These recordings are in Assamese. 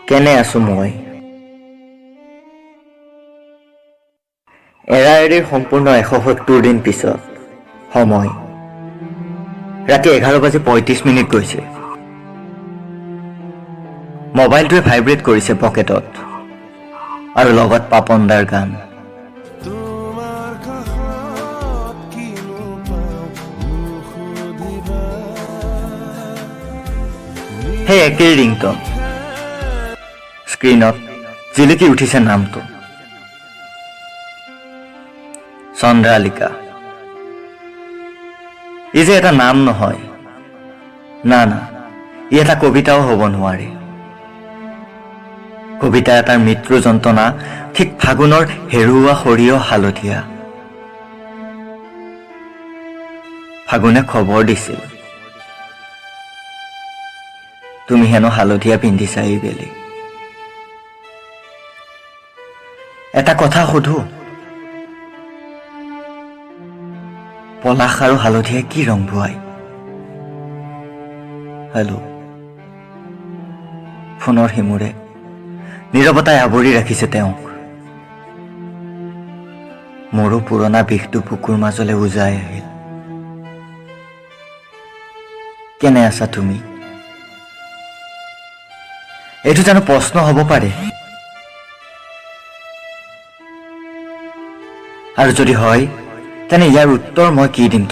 কেনে আছো মই এৰা এৰিৰ সম্পূৰ্ণ 170 দিন পিছত সময় ৰাতি 11:35 গৈছে মোবাইলটোৱে ভাইব্ৰেট কৰিছে পকেটত আৰু লগত পাপনদাৰ গান হে একেই ৰিংটন স্ক্ৰীনত জিলিকি উঠিছে নামটো চন্দ্ৰালিকা ই যে এটা নাম নহয় না না ই এটা কবিতাও হ'ব নোৱাৰে কবিতা এটাৰ মৃত্যু যন্ত্ৰণা ঠিক ফাগুনৰ হেৰুৱা সৰিয়হ হালধীয়া ফাগুনে খবৰ দিছিল তুমি হেনো হালধীয়া পিন্ধিছা এইবেলি এটা কথা সুধো পলাশ আৰু হালধীয়ে কি ৰং বুৱাই হেল্ল' ফোনৰ হিমুৰে নীৰৱতাই আৱৰি ৰাখিছে তেওঁক মোৰো পুৰণা বিষটো বুকুৰ মাজলৈ উজাই আহিল কেনে আছা তুমি এইটো জানো প্ৰশ্ন হ'ব পাৰে আৰু যদি হয় তেনে ইয়াৰ উত্তৰ মই কি দিম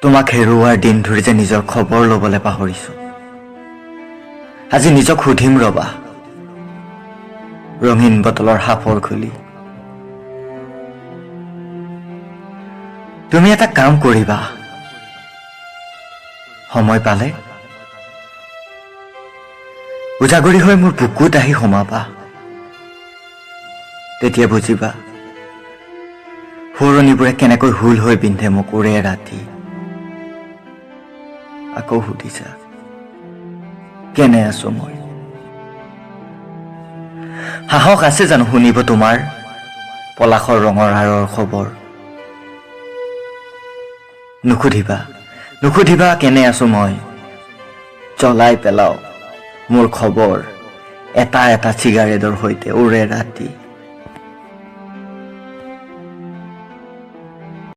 তোমাক হেৰুৱাৰ দিন ধৰি যে নিজৰ খবৰ ল'বলৈ পাহৰিছো আজি নিজক সুধিম ৰবা ৰঙীন বটলৰ সাফৰ খুলি তুমি এটা কাম কৰিবা সময় পালে উজাগৰি হৈ মোৰ বুকুত আহি সোমাবা তেতিয়া বুজিবা ফুৰণিবোৰে কেনেকৈ হুল হৈ পিন্ধে মোক উৰে ৰাতি আকৌ সুধিছা কেনে আছো মই সাহস আছে জানো শুনিব তোমাৰ পলাশৰ ৰঙৰ আৰৰ খবৰ নুসুধিবা কেনে আছো মই জ্বলাই পেলাও মোৰ খবৰ এটা এটা চিগাৰেটৰ সৈতে উৰে ৰাতি